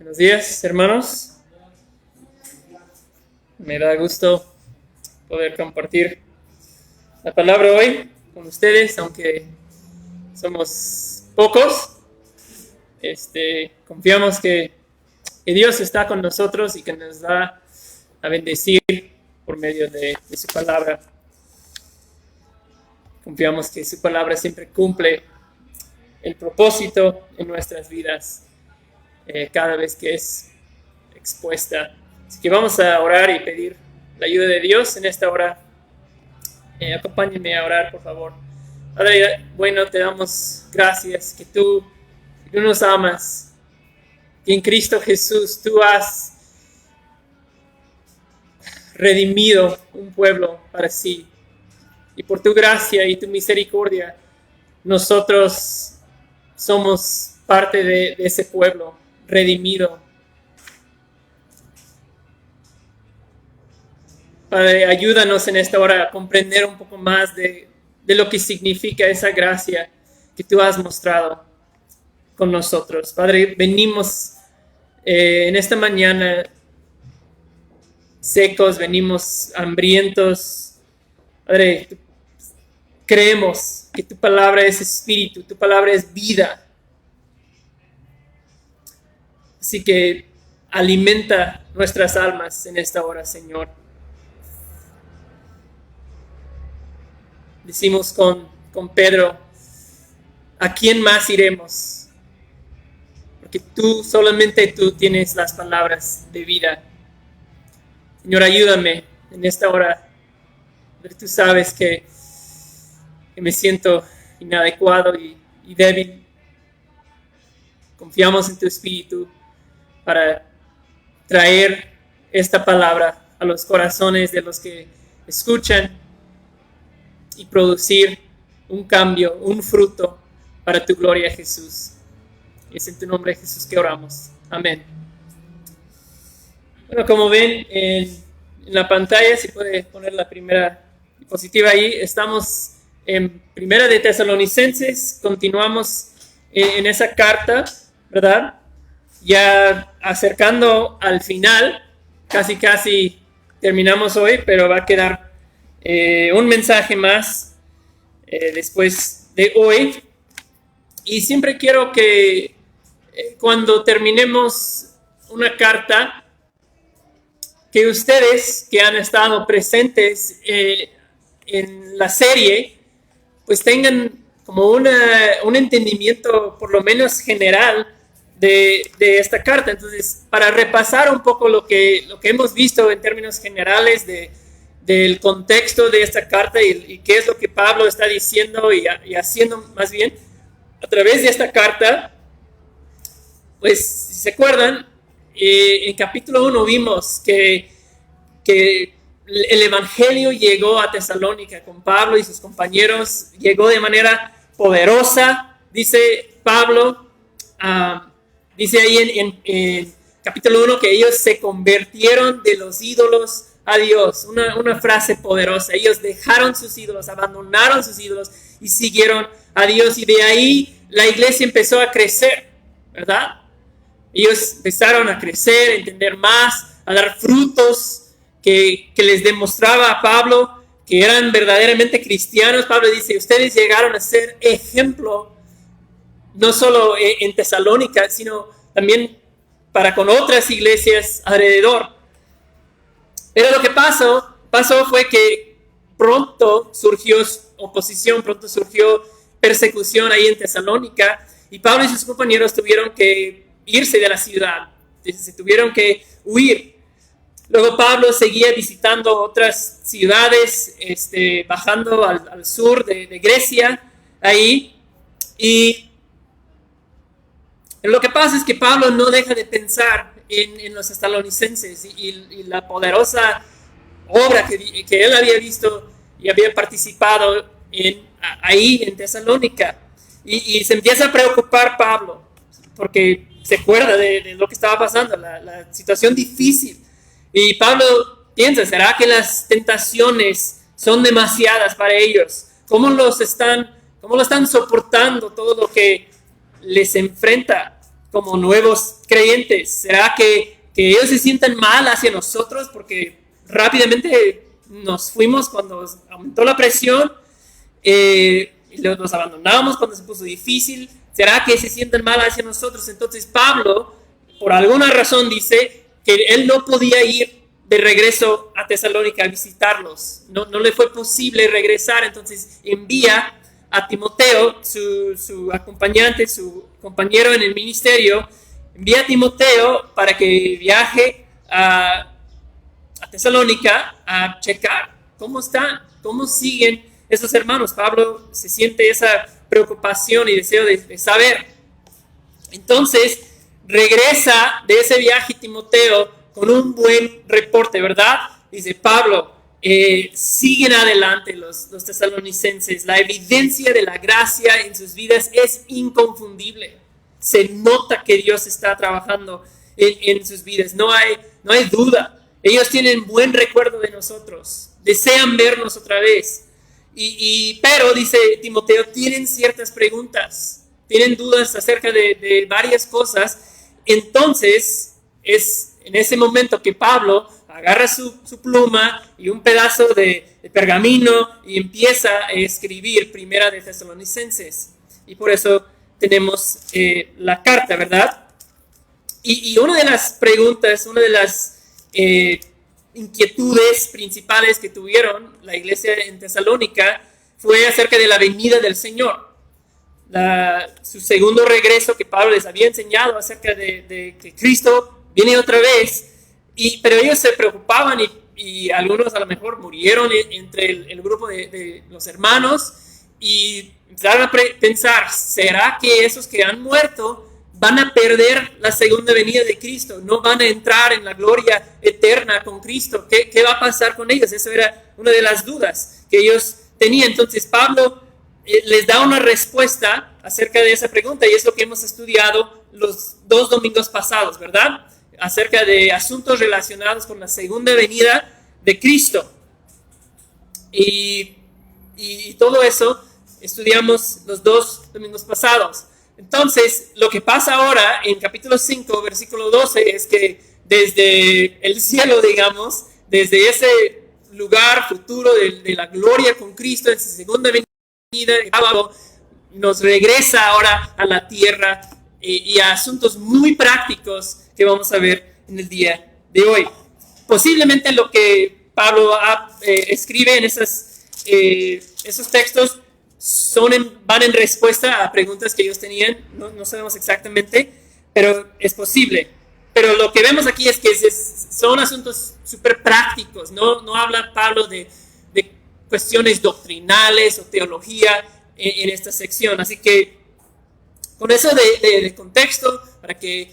Buenos días, hermanos. Me da gusto poder compartir la palabra hoy con ustedes, aunque somos pocos. Confiamos que Dios está con nosotros y que nos va a bendecir por medio de su palabra. Confiamos que su palabra siempre cumple el propósito en nuestras vidas cada vez que es expuesta. Así que vamos a orar y pedir la ayuda de Dios en esta hora. Acompáñenme a orar, por favor. Padre, bueno, te damos gracias que tú nos amas, que en Cristo Jesús tú has redimido un pueblo para sí. Y por tu gracia y tu misericordia, nosotros somos parte de ese pueblo redimido. Padre, ayúdanos en esta hora a comprender un poco más de lo que significa esa gracia que tú has mostrado con nosotros. Padre, venimos en esta mañana secos, venimos hambrientos. Padre, creemos que tu palabra es espíritu, tu palabra es vida. Así que alimenta nuestras almas en esta hora, Señor. Decimos con Pedro, ¿a quién más iremos? Porque solamente tú tienes las palabras de vida. Señor, ayúdame en esta hora. Tú sabes que me siento inadecuado y débil. Confiamos en tu espíritu para traer esta palabra a los corazones de los que escuchan y producir un cambio, un fruto para tu gloria, Jesús. Y es en tu nombre, Jesús, que oramos. Amén. Bueno, como ven en la pantalla, si puede poner la primera diapositiva ahí, estamos en Primera de Tesalonicenses, continuamos en esa carta, ¿verdad? Ya acercando al final, casi terminamos hoy, pero va a quedar un mensaje más después de hoy. Y siempre quiero que cuando terminemos una carta, que ustedes que han estado presentes en la serie, pues tengan como un entendimiento por lo menos general de esta carta. Entonces, para repasar un poco lo que hemos visto en términos generales del contexto de esta carta y qué es lo que Pablo está diciendo y haciendo más bien a través de esta carta, pues si se acuerdan, en capítulo 1 vimos que el evangelio llegó a Tesalónica con Pablo y sus compañeros, llegó de manera poderosa, dice Pablo. Dice ahí en capítulo 1 que ellos se convirtieron de los ídolos a Dios. Una frase poderosa. Ellos dejaron sus ídolos, abandonaron sus ídolos y siguieron a Dios. Y de ahí la iglesia empezó a crecer, ¿verdad? Ellos empezaron a crecer, a entender más, a dar frutos que les demostraba a Pablo que eran verdaderamente cristianos. Pablo dice, ustedes llegaron a ser ejemplo no solo en Tesalónica, sino también para con otras iglesias alrededor. Pero lo que pasó fue que pronto surgió oposición, pronto surgió persecución ahí en Tesalónica, y Pablo y sus compañeros tuvieron que irse de la ciudad, se tuvieron que huir. Luego Pablo seguía visitando otras ciudades, bajando al sur de Grecia, ahí, y lo que pasa es que Pablo no deja de pensar en los tesalonicenses y la poderosa obra que él había visto y había participado ahí en Tesalónica. Y se empieza a preocupar Pablo, porque se acuerda de lo que estaba pasando, la situación difícil. Y Pablo piensa, ¿será que las tentaciones son demasiadas para ellos? ¿Cómo lo están soportando todo lo que les enfrenta? como nuevos creyentes? ¿Será que ellos se sientan mal hacia nosotros porque rápidamente nos fuimos cuando aumentó la presión y los abandonamos cuando se puso difícil? ¿Será que se sientan mal hacia nosotros? Entonces Pablo, por alguna razón, dice que él no podía ir de regreso a Tesalónica a visitarlos. No le fue posible regresar, entonces envía a Timoteo, su acompañante, su compañero en el ministerio, envía a Timoteo para que viaje a Tesalónica a checar cómo están, cómo siguen esos hermanos. Pablo se siente esa preocupación y deseo de saber. Entonces regresa de ese viaje Timoteo con un buen reporte, ¿verdad? Dice Pablo, siguen adelante los tesalonicenses. La evidencia de la gracia en sus vidas es inconfundible. Se nota que Dios está trabajando en sus vidas. No hay duda. Ellos tienen buen recuerdo de nosotros. Desean vernos otra vez. Pero, dice Timoteo, tienen ciertas preguntas. Tienen dudas acerca de varias cosas. Entonces, es en ese momento que Pablo agarra su pluma y un pedazo de pergamino y empieza a escribir Primera de Tesalonicenses. Y por eso tenemos la carta, ¿verdad? Y una de las preguntas, una de las inquietudes principales que tuvieron la iglesia en Tesalónica fue acerca de la venida del Señor. Su segundo regreso, que Pablo les había enseñado acerca de que Cristo viene otra vez, pero ellos se preocupaban y algunos a lo mejor murieron entre el grupo de los hermanos y empezaron a pensar, ¿será que esos que han muerto van a perder la segunda venida de Cristo? ¿No van a entrar en la gloria eterna con Cristo? ¿Qué va a pasar con ellos? Eso era una de las dudas que ellos tenían. Entonces Pablo les da una respuesta acerca de esa pregunta y es lo que hemos estudiado los 2 domingos pasados, ¿verdad? Acerca de asuntos relacionados con la segunda venida de Cristo. Y todo eso estudiamos los 2 domingos pasados. Entonces, lo que pasa ahora en capítulo 5, versículo 12, es que desde el cielo, digamos, desde ese lugar futuro de la gloria con Cristo en su segunda venida, nos regresa ahora a la tierra y a asuntos muy prácticos que vamos a ver en el día de hoy. Posiblemente lo que Pablo escribe en esos textos van en respuesta a preguntas que ellos tenían, no sabemos exactamente, pero es posible. Pero lo que vemos aquí es que son asuntos súper prácticos, no habla Pablo de cuestiones doctrinales o teología en esta sección. Así que con eso de contexto, para que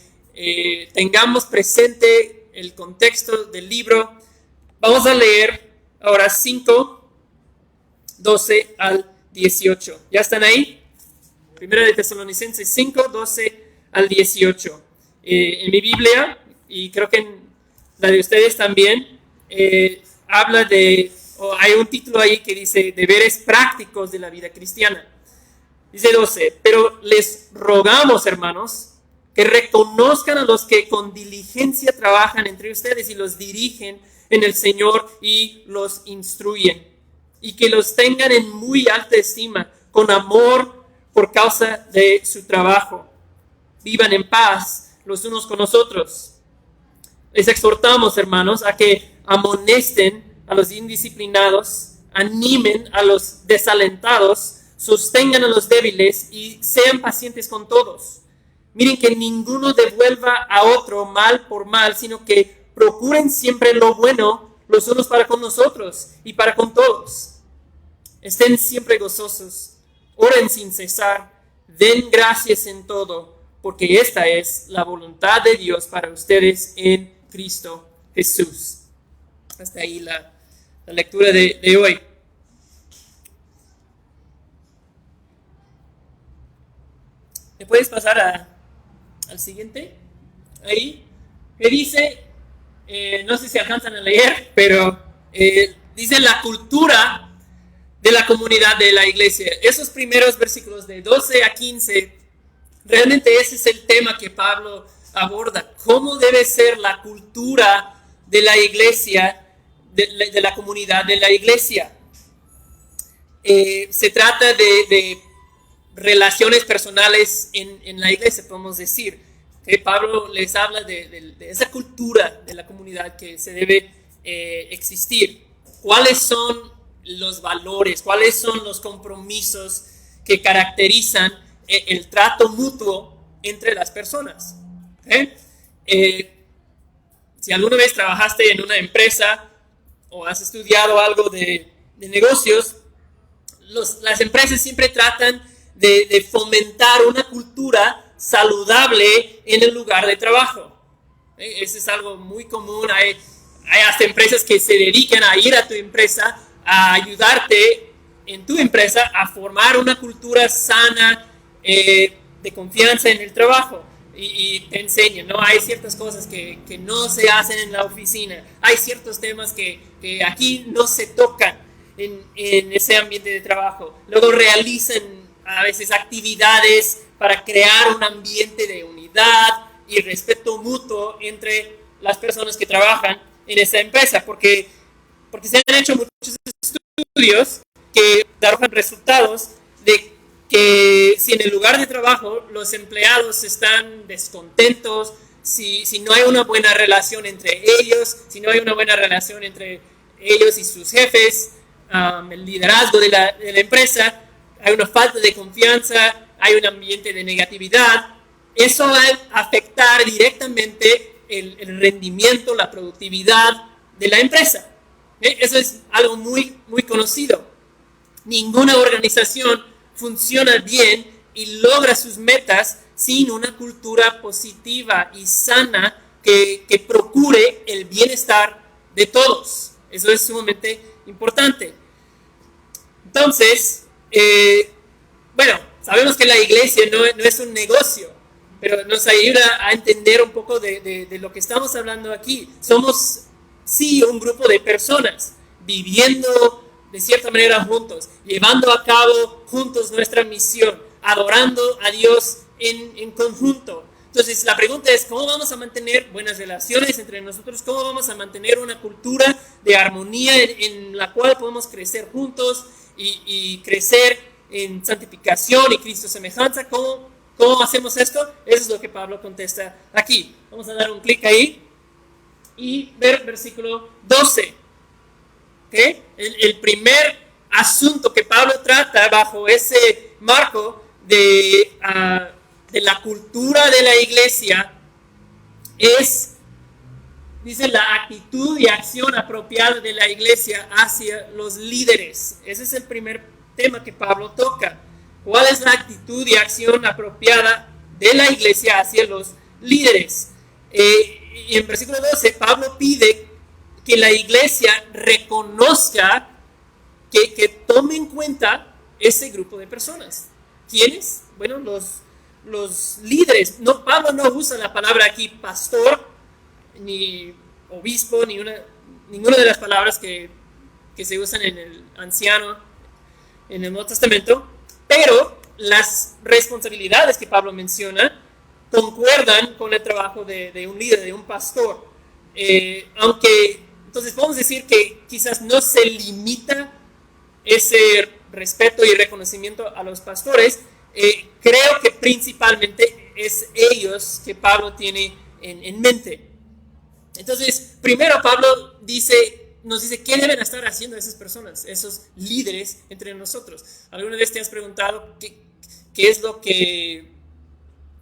tengamos presente el contexto del libro, vamos a leer ahora 5, 12 al 18. ¿Ya están ahí? Primera de Tesalonicenses 5, 12 al 18. En mi Biblia, y creo que en la de ustedes también, habla hay un título ahí que dice deberes prácticos de la vida cristiana. Dice 12, pero les rogamos, hermanos, que reconozcan a los que con diligencia trabajan entre ustedes y los dirigen en el Señor y los instruyen, y que los tengan en muy alta estima, con amor por causa de su trabajo. Vivan en paz los unos con los otros. Les exhortamos, hermanos, a que amonesten a los indisciplinados, animen a los desalentados, sostengan a los débiles y sean pacientes con todos. Miren que ninguno devuelva a otro mal por mal, sino que procuren siempre lo bueno los unos para con nosotros y para con todos. Estén siempre gozosos, oren sin cesar, den gracias en todo, porque esta es la voluntad de Dios para ustedes en Cristo Jesús. Hasta ahí la lectura de hoy. ¿Me puedes pasar al siguiente? Ahí, que dice, no sé si alcanzan a leer, pero dice la cultura de la comunidad de la iglesia. Esos primeros versículos de 12 a 15 Realmente ese es el tema que Pablo aborda. ¿Cómo debe ser la cultura de la iglesia, de la comunidad de la iglesia? Se trata de relaciones personales en la iglesia, podemos decir. Pablo les habla de esa cultura de la comunidad que se debe existir. ¿Cuáles son los valores? ¿Cuáles son los compromisos que caracterizan el trato mutuo entre las personas? Si alguna vez trabajaste en una empresa o has estudiado algo de negocios, las empresas siempre tratan de fomentar una cultura saludable en el lugar de trabajo. Eso es algo muy común. Hay hasta empresas que se dedican a ir a tu empresa a ayudarte en tu empresa a formar una cultura sana de confianza en el trabajo. Y te enseñan, ¿no? Hay ciertas cosas que no se hacen en la oficina. Hay ciertos temas que aquí no se tocan en ese ambiente de trabajo. Luego realizan a veces actividades para crear un ambiente de unidad y respeto mutuo entre las personas que trabajan en esa empresa, porque se han hecho muchos estudios que arrojan resultados de que si en el lugar de trabajo los empleados están descontentos, si no hay una buena relación entre ellos, si no hay una buena relación entre ellos y sus jefes, el liderazgo de la empresa, hay una falta de confianza, hay un ambiente de negatividad, eso va a afectar directamente el rendimiento, la productividad de la empresa. Eso es algo muy, muy conocido. Ninguna organización funciona bien y logra sus metas sin una cultura positiva y sana que procure el bienestar de todos. Eso es sumamente importante. Entonces, sabemos que la iglesia no es un negocio, pero nos ayuda a entender un poco de lo que estamos hablando aquí. Somos, sí, un grupo de personas viviendo de cierta manera juntos, llevando a cabo juntos nuestra misión, adorando a Dios en conjunto. Entonces la pregunta es, ¿cómo vamos a mantener buenas relaciones entre nosotros? ¿Cómo vamos a mantener una cultura de armonía en la cual podemos crecer juntos y crecer en santificación y Cristo semejanza? ¿Cómo hacemos esto? Eso es lo que Pablo contesta aquí. Vamos a dar un clic ahí y ver versículo 12. ¿Okay? El primer asunto que Pablo trata bajo ese marco de la cultura de la iglesia es, dice, la actitud y acción apropiada de la iglesia hacia los líderes. Ese es el primer tema que Pablo toca. ¿Cuál es la actitud y acción apropiada de la iglesia hacia los líderes? Y en versículo 12, Pablo pide que la iglesia reconozca, que tome en cuenta ese grupo de personas. ¿Quiénes? Bueno, los líderes. Pablo no usa la palabra aquí pastor, ni obispo, ninguna de las palabras que se usan en el anciano, en el Nuevo Testamento, pero las responsabilidades que Pablo menciona concuerdan con el trabajo de un líder, de un pastor. Entonces podemos decir que quizás no se limita ese respeto y reconocimiento a los pastores. Creo que principalmente es ellos que Pablo tiene en mente. Entonces, primero Pablo nos dice qué deben estar haciendo esas personas, esos líderes entre nosotros. ¿Alguna vez te has preguntado qué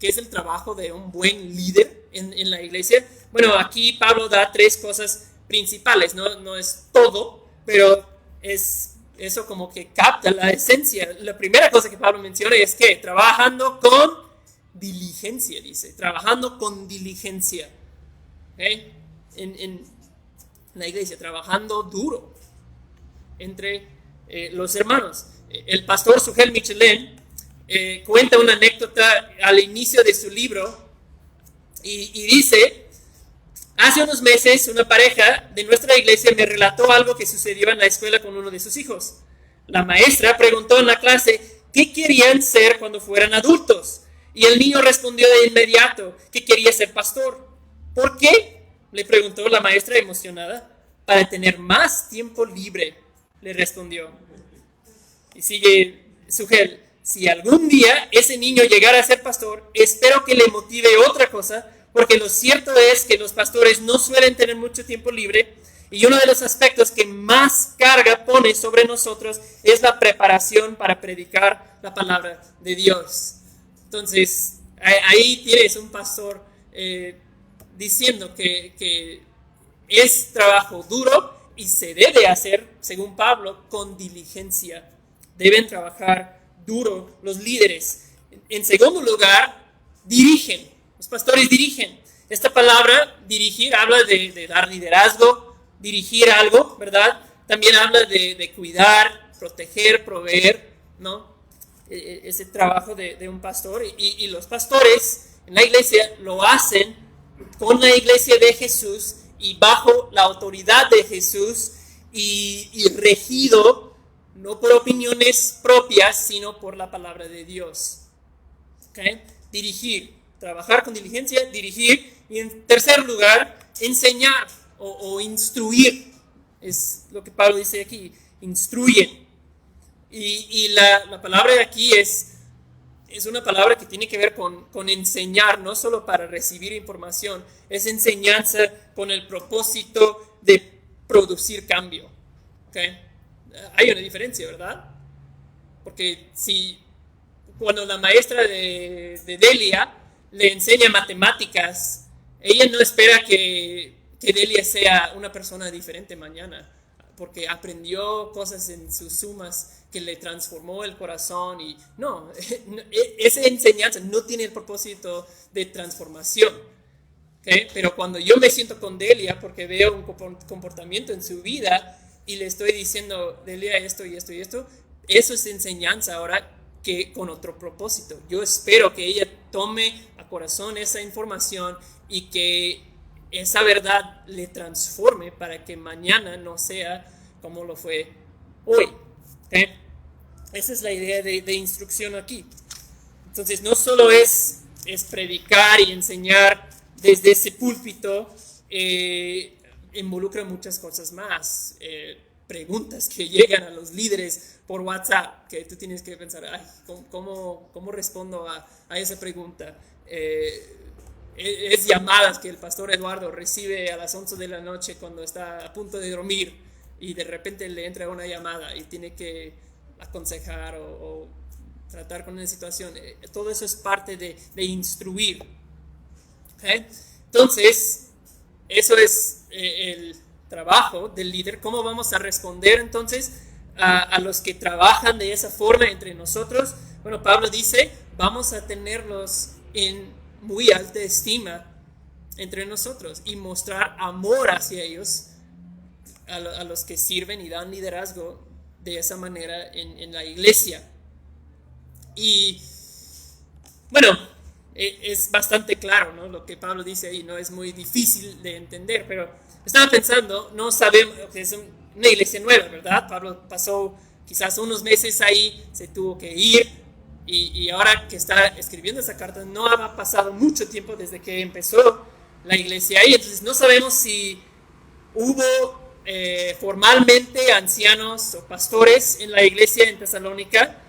es el trabajo de un buen líder en la iglesia? Bueno, aquí Pablo da 3 cosas principales, no es todo, pero es eso como que capta la esencia. La primera cosa que Pablo menciona es que trabajando con diligencia, dice, trabajando con diligencia. En la iglesia, trabajando duro entre los hermanos. El pastor Sugel Michelin cuenta una anécdota al inicio de su libro y dice: hace unos meses una pareja de nuestra iglesia me relató algo que sucedió en la escuela con uno de sus hijos. La maestra preguntó en la clase qué querían ser cuando fueran adultos Y el niño respondió de inmediato que quería ser pastor. ¿Por qué?, le preguntó la maestra emocionada. Para tener más tiempo libre, le respondió. Y sigue Sugel: si algún día ese niño llegara a ser pastor, espero que le motive otra cosa, porque lo cierto es que los pastores no suelen tener mucho tiempo libre, y uno de los aspectos que más carga pone sobre nosotros es la preparación para predicar la palabra de Dios. Entonces, ahí tienes un pastor diciendo que es trabajo duro y se debe hacer, según Pablo, con diligencia. Deben trabajar duro los líderes. En segundo lugar, dirigen. Los pastores dirigen. Esta palabra, dirigir, habla de dar liderazgo, dirigir algo, ¿verdad? También habla de cuidar, proteger, proveer, ¿no? Ese trabajo de un pastor. Y los pastores en la iglesia lo hacen con la iglesia de Jesús y bajo la autoridad de Jesús y regido no por opiniones propias, sino por la palabra de Dios. ¿Okay? Dirigir, trabajar con diligencia, dirigir. Y en tercer lugar, enseñar o instruir. Es lo que Pablo dice aquí, instruyen. Y la palabra de aquí es una palabra que tiene que ver con enseñar, no solo para recibir información, es enseñanza con el propósito de producir cambio. ¿Okay? Hay una diferencia, ¿verdad? Porque cuando la maestra de Delia le enseña matemáticas, ella no espera que Delia sea una persona diferente mañana, porque aprendió cosas en sus sumas que le transformó el corazón. Y no, esa enseñanza no tiene el propósito de transformación. ¿Okay? Pero cuando yo me siento con Delia porque veo un comportamiento en su vida y le estoy diciendo, Delia, esto y esto y esto, eso es enseñanza ahora que con otro propósito. Yo espero que ella tome a corazón esa información y que esa verdad le transforme para que mañana no sea como lo fue hoy. ¿Okay? Esa es la idea de instrucción aquí. Entonces, no solo es predicar y enseñar desde ese púlpito, involucra muchas cosas más. Preguntas que llegan a los líderes por WhatsApp, que tú tienes que pensar, ay, ¿cómo respondo a esa pregunta? Es llamadas que el pastor Eduardo recibe a las 11 de la noche cuando está a punto de dormir y de repente le entra una llamada y tiene que aconsejar o tratar con una situación. Todo eso es parte de instruir. ¿Okay? Entonces, eso es el trabajo del líder. ¿Cómo vamos a responder entonces a los que trabajan de esa forma entre nosotros? Bueno, Pablo dice, vamos a tenerlos en muy alta estima entre nosotros y mostrar amor hacia ellos, a los que sirven y dan liderazgo de esa manera en la iglesia. Y bueno, es bastante claro, ¿no? Lo que Pablo dice ahí, no es muy difícil de entender, pero estaba pensando, no sabemos, es una iglesia nueva, ¿verdad? Pablo pasó quizás unos meses ahí, se tuvo que ir, y ahora que está escribiendo esa carta no ha pasado mucho tiempo desde que empezó la iglesia ahí. Entonces no sabemos si hubo formalmente ancianos o pastores en la iglesia en Tesalónica,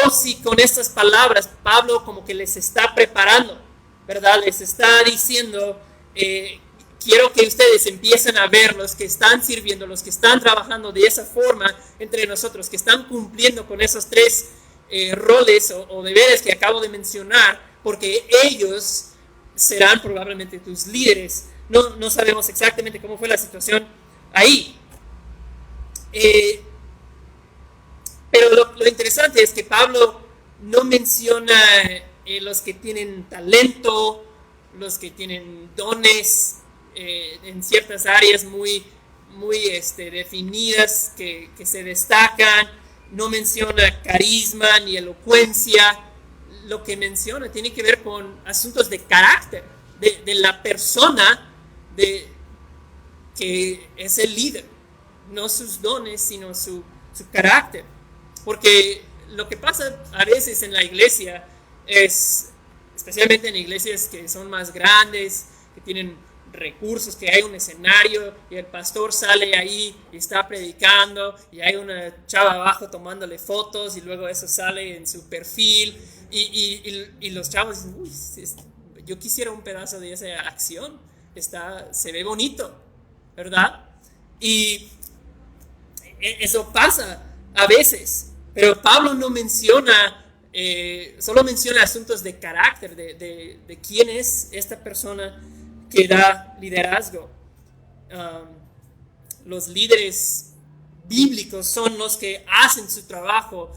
o si con estas palabras Pablo como que les está preparando, ¿verdad? Les está diciendo, quiero que ustedes empiecen a ver los que están sirviendo, los que están trabajando de esa forma entre nosotros, que están cumpliendo con esos tres roles o deberes que acabo de mencionar, porque ellos serán probablemente tus líderes. No sabemos exactamente cómo fue la situación ahí. Pero lo interesante es que Pablo no menciona los que tienen talento, los que tienen dones en ciertas áreas muy definidas que se destacan. No menciona carisma ni elocuencia. Lo que menciona tiene que ver con asuntos de carácter, de la persona que es el líder. No sus dones, sino su carácter. Porque lo que pasa a veces en la iglesia es especialmente en iglesias que son más grandes, que tienen recursos, que hay un escenario y el pastor sale ahí y está predicando y hay una chava abajo tomándole fotos y luego eso sale en su perfil y los chavos dicen, uy, yo quisiera un pedazo de esa acción, se ve bonito, ¿verdad? Y eso pasa a veces, pero Pablo no menciona, solo menciona asuntos de carácter, de quién es esta persona que da liderazgo. Los líderes bíblicos son los que hacen su trabajo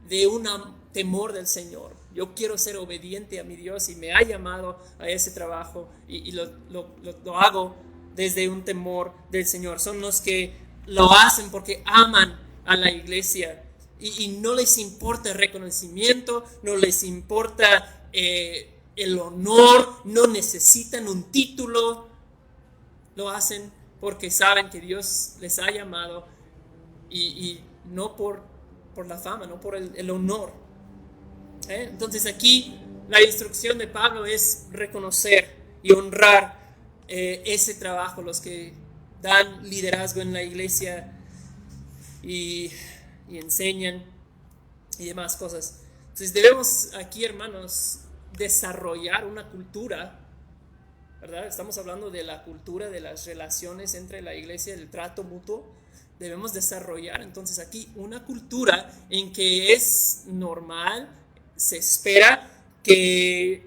de un temor del Señor. Yo quiero ser obediente a mi Dios y me ha llamado a ese trabajo y lo hago desde un temor del Señor. Son los que lo hacen porque aman a la iglesia y no les importa el reconocimiento, no les importa el honor, no necesitan un título, lo hacen porque saben que Dios les ha llamado y no por la fama, no por el honor. Entonces aquí la instrucción de Pablo es reconocer y honrar ese trabajo, los que dan liderazgo en la iglesia y enseñan y demás cosas. Entonces debemos aquí, hermanos, desarrollar una cultura, ¿verdad? Estamos hablando de la cultura de las relaciones entre la iglesia, del trato mutuo. Debemos desarrollar entonces aquí una cultura en que es normal, se espera que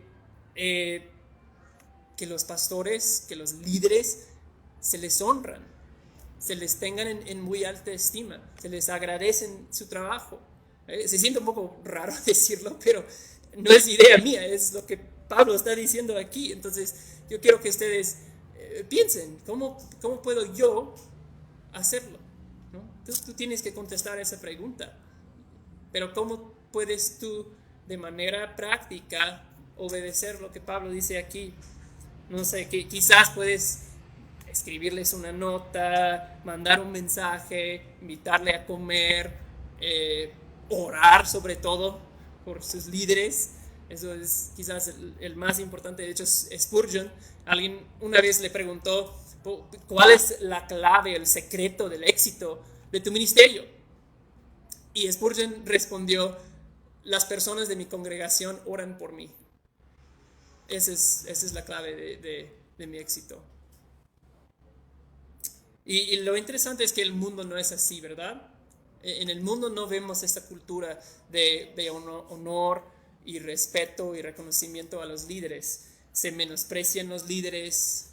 los pastores, que los líderes se les honran, se les tengan en muy alta estima, se les agradecen su trabajo. Se siente un poco raro decirlo, pero no es idea mía, es lo que Pablo está diciendo aquí. Entonces yo quiero que ustedes piensen, ¿cómo puedo yo hacerlo? ¿No? Tú tienes que contestar esa pregunta, pero ¿cómo puedes tú de manera práctica obedecer lo que Pablo dice aquí? No sé, que quizás puedes escribirles una nota, mandar un mensaje, invitarle a comer, orar sobre todo por sus líderes. Eso es quizás el más importante. De hecho, Spurgeon, alguien una vez le preguntó, ¿cuál es la clave, el secreto del éxito de tu ministerio? Y Spurgeon respondió, las personas de mi congregación oran por mí. Esa es la clave de mi éxito. Y lo interesante es que el mundo no es así, ¿verdad? En el mundo no vemos esta cultura de honor y respeto y reconocimiento a los líderes. Se menosprecian los líderes,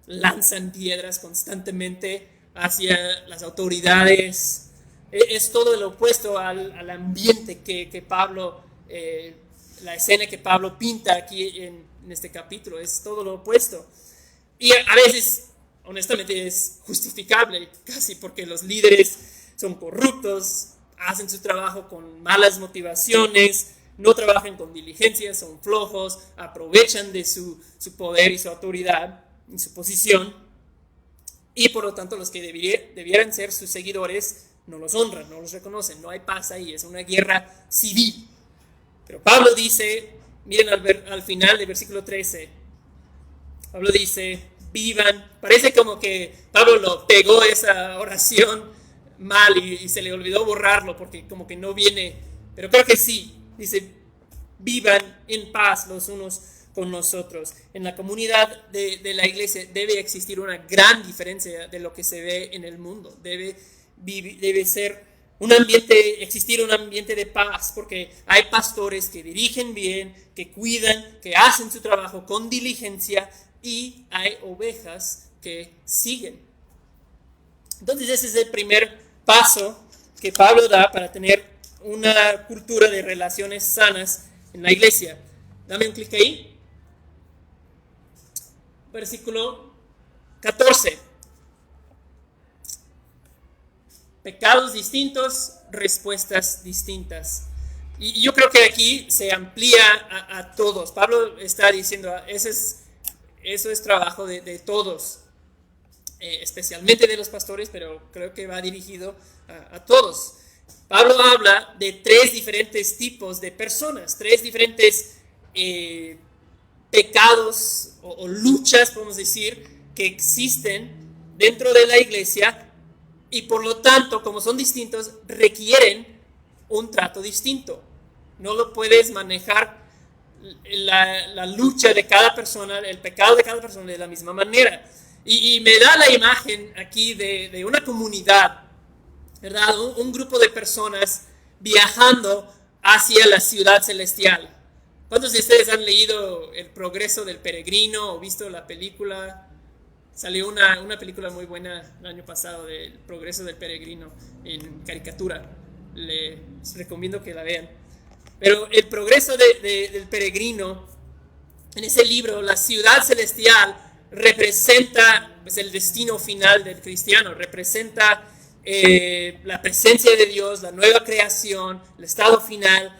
lanzan piedras constantemente hacia las autoridades. Es todo lo opuesto al ambiente que Pablo, la escena que Pablo pinta aquí en este capítulo, es todo lo opuesto. Y a veces, honestamente, es justificable casi porque los líderes son corruptos, hacen su trabajo con malas motivaciones, no trabajan con diligencia, son flojos, aprovechan de su poder y su autoridad y su posición, y por lo tanto los que debieran ser sus seguidores no los honran, no los reconocen, no hay paz ahí, es una guerra civil. Pero Pablo dice, miren al final del versículo 13, Pablo dice, vivan. Parece como que Pablo lo pegó esa oración mal y se le olvidó borrarlo porque como que no viene, pero creo que sí. Dice, vivan en paz los unos con los otros. En la comunidad de la iglesia debe existir una gran diferencia de lo que se ve en el mundo. Debe ser existir un ambiente de paz, porque hay pastores que dirigen bien, que cuidan, que hacen su trabajo con diligencia, y hay ovejas que siguen. Entonces ese es el primer paso que Pablo da para tener una cultura de relaciones sanas en la iglesia. Dame un clic ahí. Versículo 14. Pecados distintos, respuestas distintas. Y yo creo que aquí se amplía a todos. Pablo está diciendo, eso es trabajo de todos, especialmente de los pastores, pero creo que va dirigido a todos. Pablo habla de tres diferentes tipos de personas, tres diferentes pecados o luchas, podemos decir, que existen dentro de la iglesia y por lo tanto, como son distintos, requieren un trato distinto. No lo puedes manejar la lucha de cada persona, el pecado de cada persona de la misma manera. Y me da la imagen aquí de una comunidad, ¿verdad? Un grupo de personas viajando hacia la ciudad celestial. ¿Cuántos de ustedes han leído El progreso del peregrino o visto la película? Salió una película muy buena el año pasado del progreso del peregrino en caricatura. Les recomiendo que la vean. Pero el progreso del peregrino, en ese libro, la ciudad celestial representa pues, el destino final del cristiano, representa la presencia de Dios, la nueva creación, el estado final.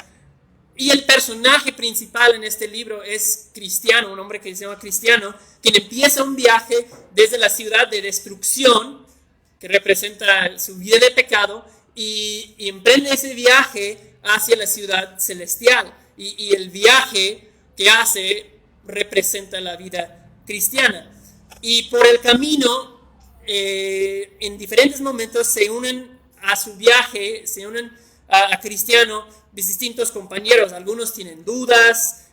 Y el personaje principal en este libro es Cristiano, un hombre que se llama Cristiano, quien empieza un viaje desde la ciudad de destrucción, que representa su vida de pecado, y emprende ese viaje hacia la ciudad celestial. Y el viaje que hace representa la vida cristiana. Y por el camino, en diferentes momentos se unen a su viaje, se unen a Cristiano distintos compañeros. Algunos tienen dudas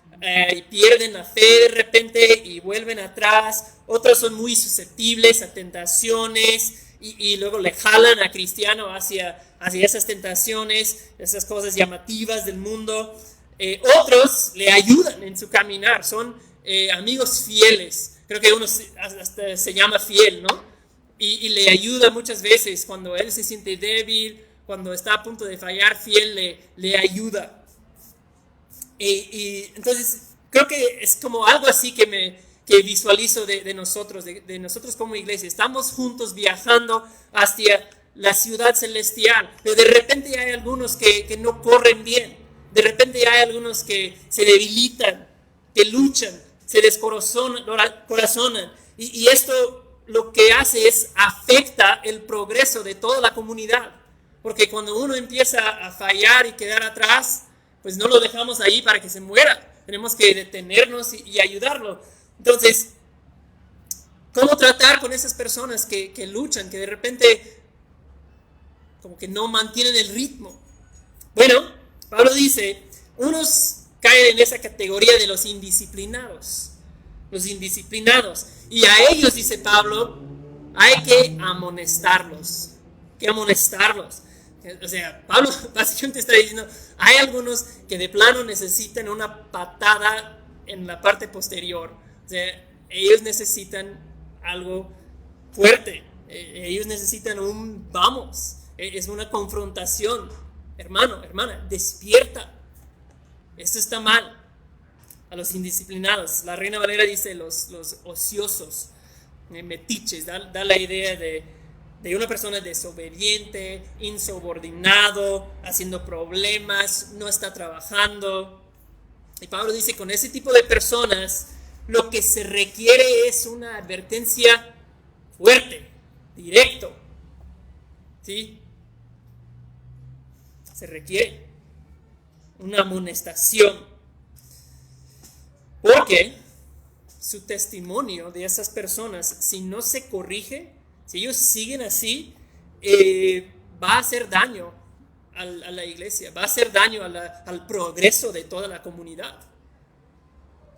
y pierden la fe de repente y vuelven atrás. Otros son muy susceptibles a tentaciones y luego le jalan a Cristiano hacia esas tentaciones, esas cosas llamativas del mundo. Otros le ayudan en su caminar, son amigos fieles. Creo que uno hasta se llama fiel, ¿no? Y le ayuda muchas veces cuando él se siente débil, cuando está a punto de fallar, fiel le ayuda. Y entonces creo que es como algo así que visualizo de nosotros, de nosotros como iglesia. Estamos juntos viajando hacia la ciudad celestial, pero de repente hay algunos que no corren bien, de repente hay algunos que se debilitan, que luchan, se descorazonan, y esto lo que hace es afecta el progreso de toda la comunidad, porque cuando uno empieza a fallar y quedar atrás, pues no lo dejamos ahí para que se muera, tenemos que detenernos y ayudarlo. Entonces, ¿cómo tratar con esas personas que luchan, que de repente como que no mantienen el ritmo? Bueno, Pablo dice, unos caen en esa categoría de los indisciplinados, y a ellos, dice Pablo, hay que amonestarlos, O sea, Pablo básicamente está diciendo, hay algunos que de plano necesitan una patada en la parte posterior. O sea, ellos necesitan algo fuerte, ellos necesitan un vamos, es una confrontación. Hermano, hermana, despierta, esto está mal. A los indisciplinados, la Reina Valera dice los ociosos, metiches, da la idea de una persona desobediente, insubordinado, haciendo problemas, no está trabajando. Y Pablo dice, con ese tipo de personas, lo que se requiere es una advertencia fuerte, directo. ¿Sí? Se requiere una amonestación. Porque su testimonio de esas personas, si no se corrige, si ellos siguen así, va a hacer daño a la iglesia, va a hacer daño al progreso de toda la comunidad.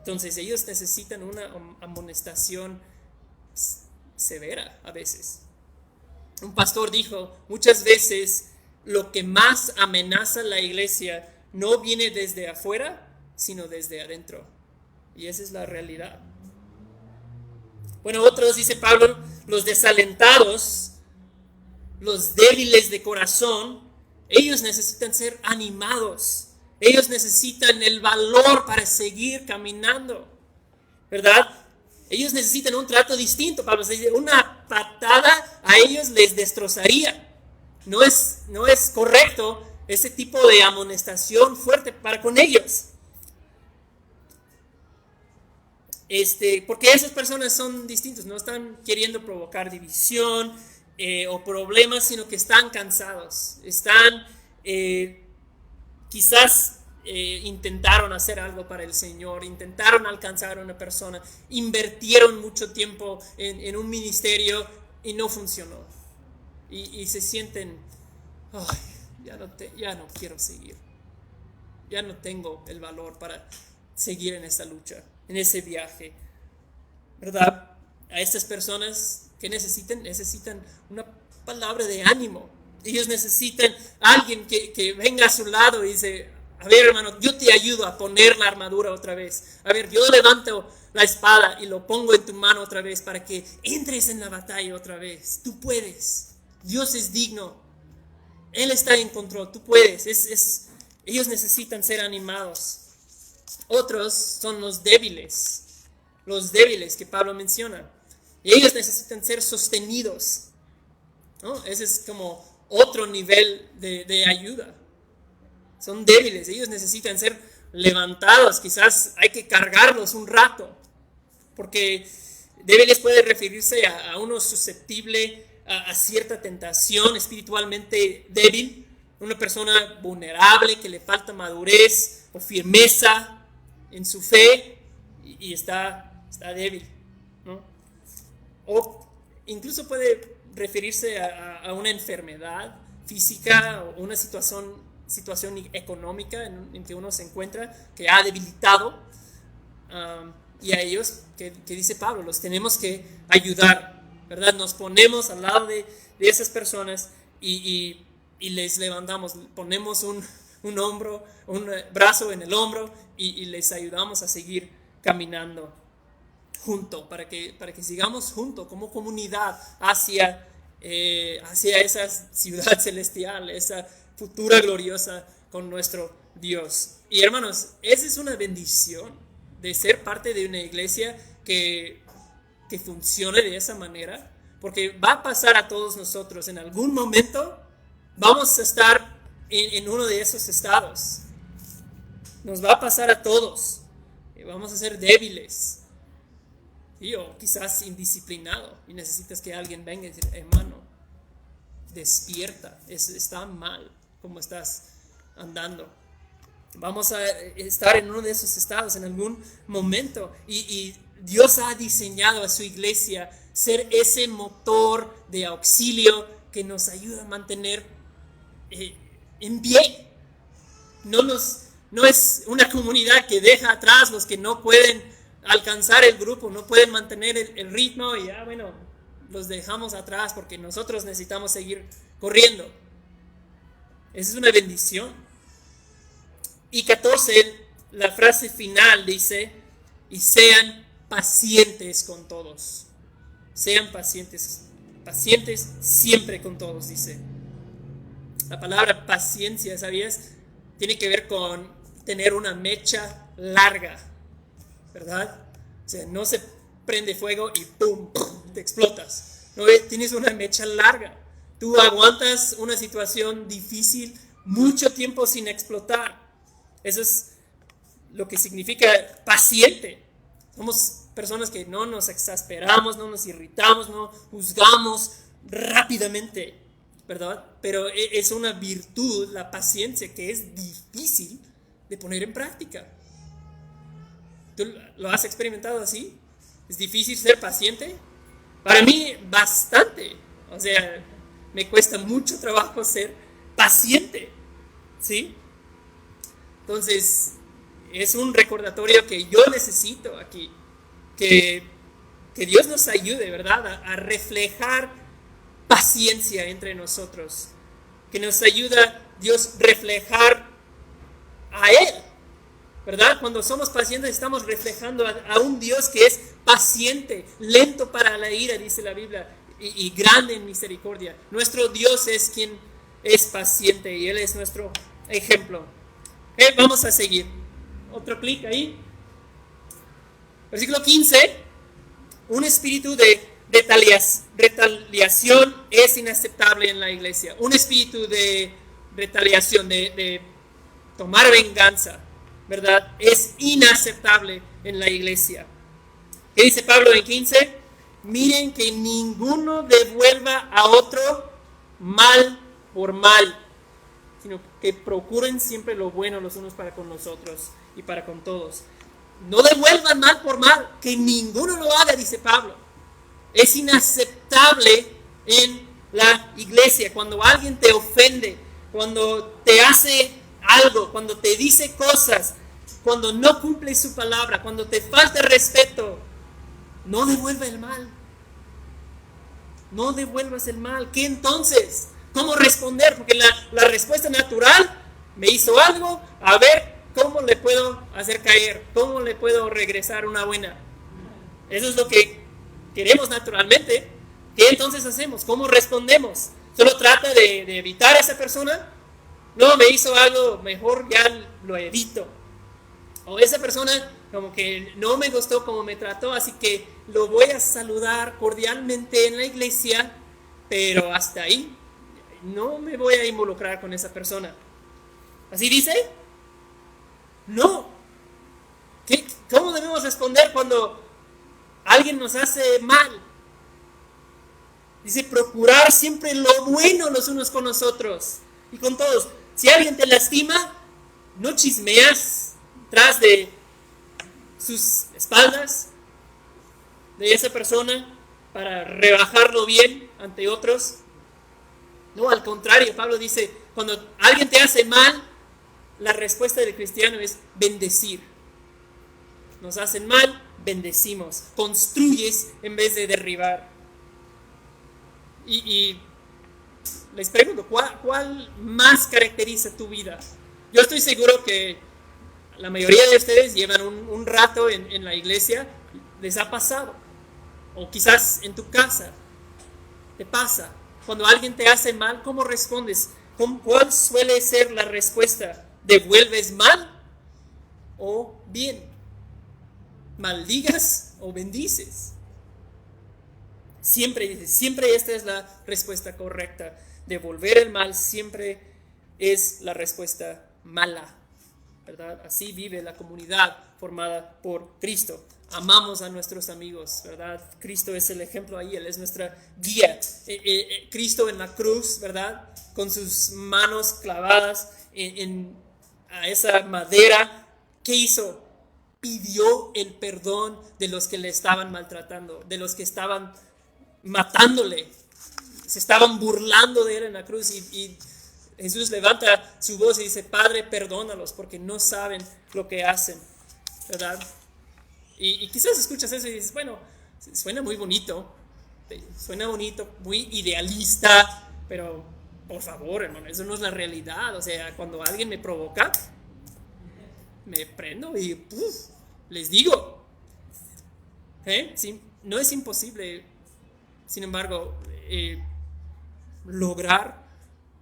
Entonces ellos necesitan una amonestación severa a veces. Un pastor dijo, muchas veces lo que más amenaza a la iglesia no viene desde afuera, sino desde adentro. Y esa es la realidad. Bueno, otros, dice Pablo, los desalentados, los débiles de corazón, ellos necesitan ser animados. Ellos necesitan el valor para seguir caminando, ¿verdad? Ellos necesitan un trato distinto. Pablo dice, una patada a ellos les destrozaría. No es correcto ese tipo de amonestación fuerte para con ellos. Porque esas personas son distintas, no están queriendo provocar división o problemas, sino que están cansados, están quizás intentaron hacer algo para el Señor, intentaron alcanzar a una persona, invirtieron mucho tiempo en un ministerio y no funcionó. Y se sienten, "Ay, ya no quiero seguir, ya no tengo el valor para seguir en esa lucha, en ese viaje", ¿verdad? A estas personas que necesitan una palabra de ánimo. Ellos necesitan a alguien que venga a su lado y dice, a ver, hermano, yo te ayudo a poner la armadura otra vez. A ver, yo levanto la espada y lo pongo en tu mano otra vez para que entres en la batalla otra vez. Tú puedes. Dios es digno. Él está en control. Tú puedes. Ellos necesitan ser animados. Otros son los débiles que Pablo menciona. Y ellos necesitan ser sostenidos, ¿no? Ese es como otro nivel de ayuda. Son débiles, ellos necesitan ser levantados, quizás hay que cargarlos un rato, porque débiles puede referirse a uno susceptible a cierta tentación, espiritualmente débil, una persona vulnerable que le falta madurez o firmeza en su fe y está débil, ¿no? O incluso puede referirse a una enfermedad física o una situación económica en que uno se encuentra, que ha debilitado, y a ellos, que dice Pablo, los tenemos que ayudar, ¿verdad? Nos ponemos al lado de esas personas y les levantamos, ponemos un brazo en el hombro y les ayudamos a seguir caminando junto, para que sigamos juntos como comunidad hacia esa ciudad celestial, esa futura gloriosa con nuestro Dios. Y hermanos, esa es una bendición de ser parte de una iglesia que funcione de esa manera, porque va a pasar a todos nosotros. En algún momento vamos a estar en uno de esos estados. Nos va a pasar a todos. Vamos a ser débiles. ¿Sí? O quizás indisciplinado. Y necesitas que alguien venga y decir, hermano, despierta. Está mal como estás andando. Vamos a estar en uno de esos estados en algún momento. Y Dios ha diseñado a su iglesia ser ese motor de auxilio que nos ayuda a mantener en pie. No es una comunidad que deja atrás los que no pueden alcanzar el grupo, no pueden mantener el ritmo y ya, bueno, los dejamos atrás porque nosotros necesitamos seguir corriendo. Esa es una bendición. Y 14, la frase final dice, y sean pacientes con todos. Sean pacientes siempre con todos, dice. La palabra paciencia, ¿sabías? Tiene que ver con tener una mecha larga, ¿verdad? O sea, no se prende fuego y ¡pum! Te explotas. No, tienes una mecha larga. Tú aguantas una situación difícil mucho tiempo sin explotar. Eso es lo que significa paciente. Somos personas que no nos exasperamos, no nos irritamos, no juzgamos rápidamente, ¿verdad? Pero es una virtud, la paciencia, que es difícil de poner en práctica. ¿Tú lo has experimentado así? ¿Es difícil ser paciente? Para mí, bastante. O sea, me cuesta mucho trabajo ser paciente, ¿sí? Entonces, es un recordatorio que yo necesito aquí, que Dios nos ayude, ¿verdad? A reflejar paciencia entre nosotros, que nos ayuda Dios reflejar a Él, ¿verdad? Cuando somos pacientes estamos reflejando a un Dios que es paciente, lento para la ira, dice la Biblia, y grande en misericordia. Nuestro Dios es quien es paciente y Él es nuestro ejemplo. Vamos a seguir. Otro clic ahí. Versículo 15. Un espíritu de retaliación es inaceptable en la iglesia. Un espíritu de retaliación, de tomar venganza, ¿verdad? Es inaceptable en la iglesia. ¿Qué dice Pablo en 15? Miren que ninguno devuelva a otro mal por mal. sino que procuren siempre lo bueno los unos para con los otros y para con todos. No devuelvan mal por mal, que ninguno lo haga, dice Pablo. Es inaceptable en la iglesia cuando alguien te ofende, cuando te hace algo, cuando te dice cosas, cuando no cumple su palabra, cuando te falta respeto. No devuelva el mal. No devuelvas el mal. ¿Qué entonces? ¿Cómo responder? Porque la respuesta natural, me hizo algo, a ver cómo le puedo hacer caer, cómo le puedo regresar una buena. Eso es lo que queremos naturalmente. ¿Qué entonces hacemos? ¿Cómo respondemos? ¿Solo trata de evitar a esa persona? No, me hizo algo, mejor ya lo evito. O esa persona como que no me gustó como me trató, así que lo voy a saludar cordialmente en la iglesia, pero hasta ahí. No me voy a involucrar con esa persona. ¿Así dice? No. ¿Cómo debemos responder cuando alguien nos hace mal? Dice, procurar siempre lo bueno los unos con los otros y con todos. Si alguien te lastima, no chismeas tras de sus espaldas de esa persona para rebajarlo bien ante otros. No, al contrario, Pablo dice, cuando alguien te hace mal, la respuesta del cristiano es bendecir. Nos hacen mal, bendecimos. Construyes en vez de derribar. Y les pregunto, ¿cuál más caracteriza tu vida? Yo estoy seguro que la mayoría de ustedes llevan un rato en la iglesia, les ha pasado. O quizás en tu casa te pasa. Cuando alguien te hace mal, ¿cómo respondes? ¿Cuál suele ser la respuesta? ¿Devuelves mal o bien? ¿Maldigas o bendices? Siempre esta es la respuesta correcta. Devolver el mal siempre es la respuesta mala, ¿verdad? Así vive la comunidad formada por Cristo. Amamos a nuestros amigos, ¿verdad? Cristo es el ejemplo ahí, Él es nuestra guía. Cristo en la cruz, ¿verdad? Con sus manos clavadas a esa madera, ¿qué hizo? Pidió el perdón de los que le estaban maltratando, de los que estaban matándole, se estaban burlando de Él en la cruz y Jesús levanta su voz y dice, Padre, perdónalos porque no saben lo que hacen, ¿verdad? Y quizás escuchas eso y dices, bueno, suena muy bonito, muy idealista, pero por favor, hermano, eso no es la realidad. O sea, cuando alguien me provoca, me prendo y les digo. Sí, no es imposible, sin embargo, lograr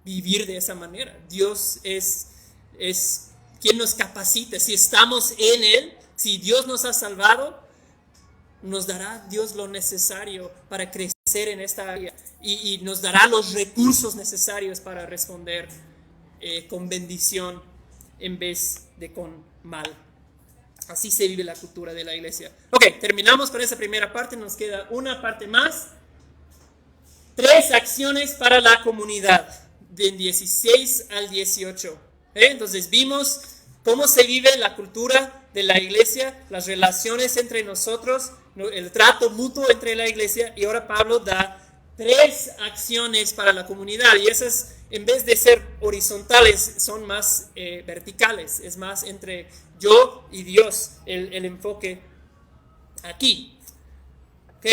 vivir de esa manera. Dios es quien nos capacita. Si estamos en Él, si Dios nos ha salvado, nos dará Dios lo necesario para crecer en esta área y nos dará los recursos necesarios para responder con bendición en vez de con mal. Así se vive la cultura de la iglesia. Ok, terminamos con esa primera parte, nos queda una parte más. 3 acciones para la comunidad, del 16 al 18. Entonces vimos cómo se vive la cultura de la iglesia, las relaciones entre nosotros, el trato mutuo entre la iglesia, y ahora Pablo da 3 acciones para la comunidad, y esas, en vez de ser horizontales, son más verticales, es más entre yo y Dios el enfoque aquí. ¿Ok?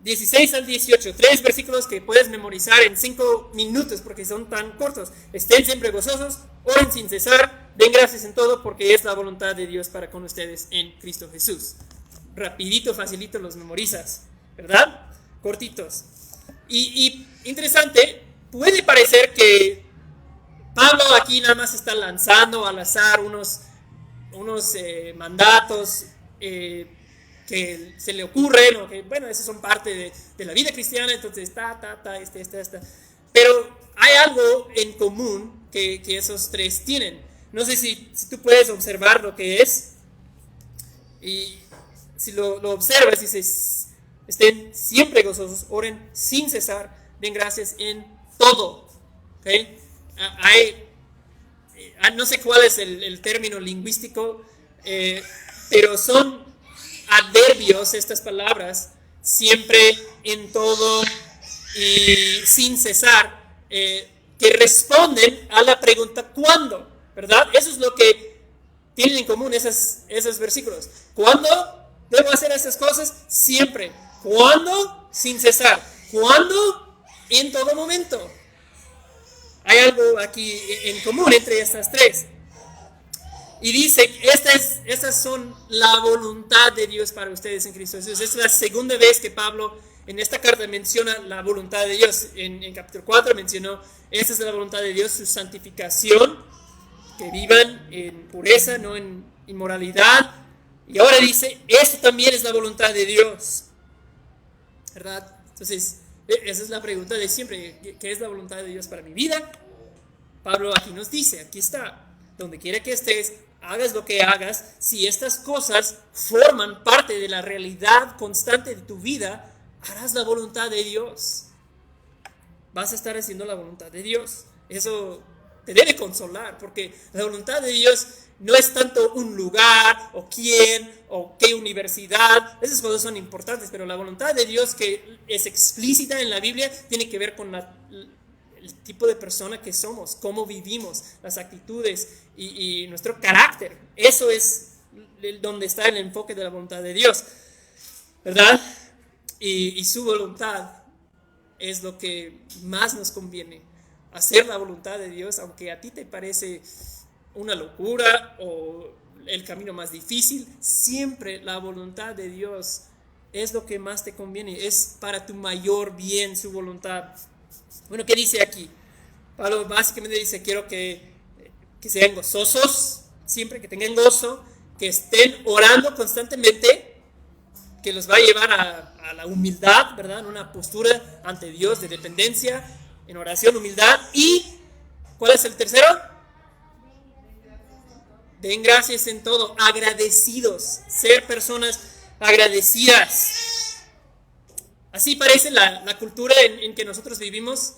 16 al 18, 3 versículos que puedes memorizar en 5 minutos porque son tan cortos. Estén siempre gozosos, oren sin cesar, den gracias en todo porque es la voluntad de Dios para con ustedes en Cristo Jesús. Rapidito, facilito los memorizas, ¿verdad? Cortitos. Y interesante, puede parecer que Pablo aquí nada más está lanzando al azar unos mandatos que se le ocurren, o que, bueno, esos son parte de la vida cristiana, entonces, esta. Pero hay algo en común que esos 3 tienen. No sé si tú puedes observar lo que es, y si lo observas, dices, estén siempre gozosos, oren sin cesar, den gracias en todo. ¿Okay? Hay no sé cuál es el término lingüístico, pero son adverbios estas palabras, siempre, en todo y sin cesar, que responden a la pregunta ¿cuándo? ¿Verdad? Eso es lo que tienen en común esos versículos. ¿Cuándo debo hacer estas cosas? Siempre. ¿Cuándo? Sin cesar. ¿Cuándo? En todo momento. Hay algo aquí en común entre estas tres. Y dice, estas son la voluntad de Dios para ustedes en Cristo Jesús. Es la segunda vez que Pablo en esta carta menciona la voluntad de Dios. En capítulo 4 mencionó, esta es la voluntad de Dios, su santificación, que vivan en pureza, no en inmoralidad. Y ahora dice, esto también es la voluntad de Dios. ¿Verdad? Entonces, esa es la pregunta de siempre. ¿Qué es la voluntad de Dios para mi vida? Pablo aquí nos dice, aquí está, donde quiera que estés, hagas lo que hagas, si estas cosas forman parte de la realidad constante de tu vida, harás la voluntad de Dios. Vas a estar haciendo la voluntad de Dios. Eso te debe consolar, porque la voluntad de Dios no es tanto un lugar, o quién, o qué universidad. Esas cosas son importantes, pero la voluntad de Dios que es explícita en la Biblia tiene que ver con el tipo de persona que somos, cómo vivimos, las actitudes y nuestro carácter. Eso es donde está el enfoque de la voluntad de Dios, ¿verdad? Y su voluntad es lo que más nos conviene, hacer la voluntad de Dios, aunque a ti te parece una locura o el camino más difícil. Siempre la voluntad de Dios es lo que más te conviene, es para tu mayor bien su voluntad. Bueno, ¿qué dice aquí? Pablo básicamente dice, quiero que sean gozosos, siempre que tengan gozo, que estén orando constantemente, que los va a llevar a la humildad, ¿verdad? En una postura ante Dios de dependencia, en oración, humildad. ¿Y cuál es el tercero? Den gracias en todo, agradecidos, ser personas agradecidas. Así parece la cultura en que nosotros vivimos,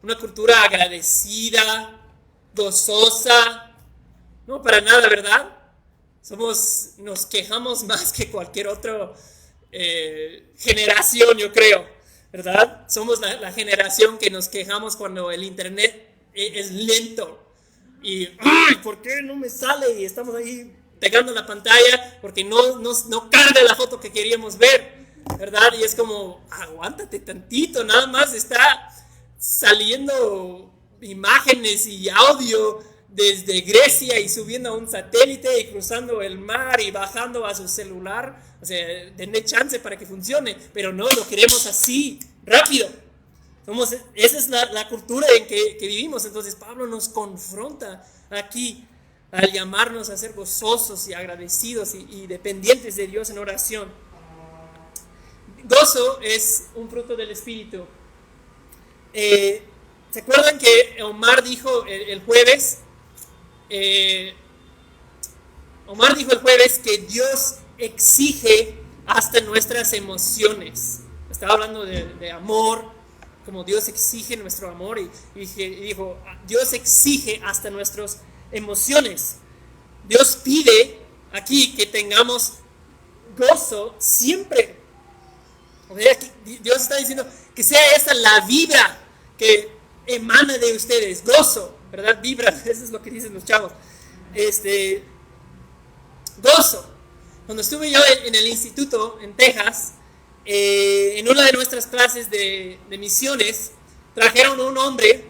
una cultura agradecida, gozosa. No, para nada, ¿verdad? Nos quejamos más que cualquier otra generación, yo creo, ¿verdad? Somos la generación que nos quejamos cuando el internet es lento. Y, ¡ay! ¿Por qué no me sale? Y estamos ahí pegando la pantalla porque no carga la foto que queríamos ver, ¿verdad? Y es como, aguántate tantito, nada más está saliendo imágenes y audio desde Grecia y subiendo a un satélite y cruzando el mar y bajando a su celular. O sea, denle chance para que funcione, pero no, lo queremos así, rápido. Esa es la cultura en que vivimos. Entonces Pablo nos confronta aquí al llamarnos a ser gozosos y agradecidos y dependientes de Dios en oración. Gozo es un fruto del Espíritu. ¿Se acuerdan que Omar dijo el jueves? Omar dijo el jueves que Dios exige hasta nuestras emociones. Estaba hablando de amor, como Dios exige nuestro amor, y dijo, Dios exige hasta nuestras emociones. Dios pide aquí que tengamos gozo siempre. O sea, Dios está diciendo que sea esa la vibra que emana de ustedes, gozo, ¿verdad? Vibra, eso es lo que dicen los chavos. Gozo. Cuando estuve yo en el instituto en Texas, en una de nuestras clases de misiones, trajeron un hombre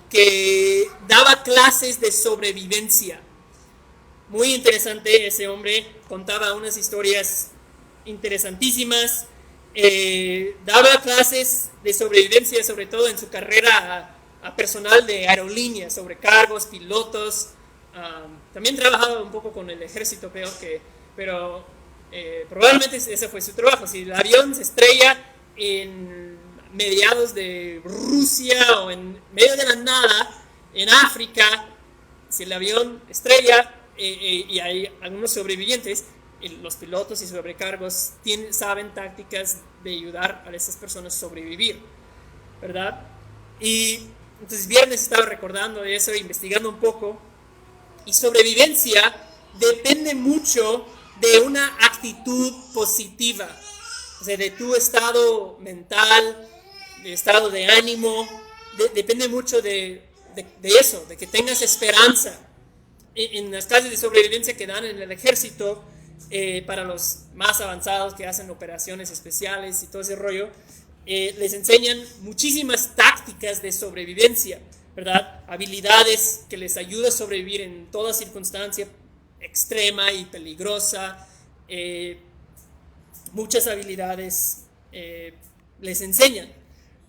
que daba clases de sobrevivencia. Muy interesante, ese hombre contaba unas historias interesantísimas, daba clases de sobrevivencia, sobre todo en su carrera a personal de aerolíneas, sobrecargos, pilotos. También trabajaba un poco con el ejército, pero probablemente ese fue su trabajo. Si el avión se estrella en mediados de Rusia o en medio de la nada, en África, si el avión estrella y hay algunos sobrevivientes, los pilotos y sobrecargos saben tácticas de ayudar a esas personas a sobrevivir, ¿verdad? Y entonces viernes estaba recordando eso, investigando un poco, Y sobrevivencia depende mucho de una actitud positiva, o sea, de tu estado mental, de estado de ánimo, depende mucho de eso, de que tengas esperanza. En las clases de sobrevivencia que dan en el ejército, para los más avanzados que hacen operaciones especiales y todo ese rollo, les enseñan muchísimas tácticas de sobrevivencia, ¿verdad? Habilidades que les ayudan a sobrevivir en toda circunstancia extrema y peligrosa. Muchas habilidades les enseñan.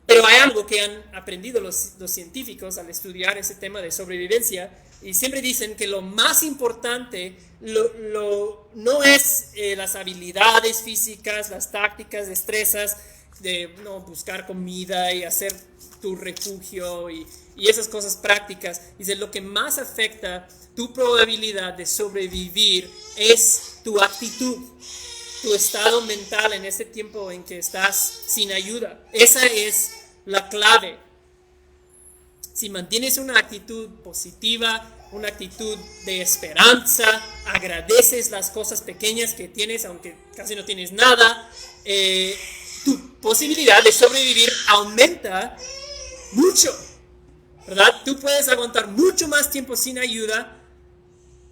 Pero hay algo que han aprendido los científicos al estudiar ese tema de sobrevivencia, y siempre dicen que lo más importante no es las habilidades físicas, las tácticas, destrezas de buscar comida y hacer tu refugio y esas cosas prácticas. Dice, lo que más afecta tu probabilidad de sobrevivir es tu actitud, tu estado mental en este tiempo en que estás sin ayuda. Esa es la clave. Si mantienes una actitud positiva, una actitud de esperanza, agradeces las cosas pequeñas que tienes, aunque casi no tienes nada, tu posibilidad de sobrevivir aumenta mucho, ¿verdad? Tú puedes aguantar mucho más tiempo sin ayuda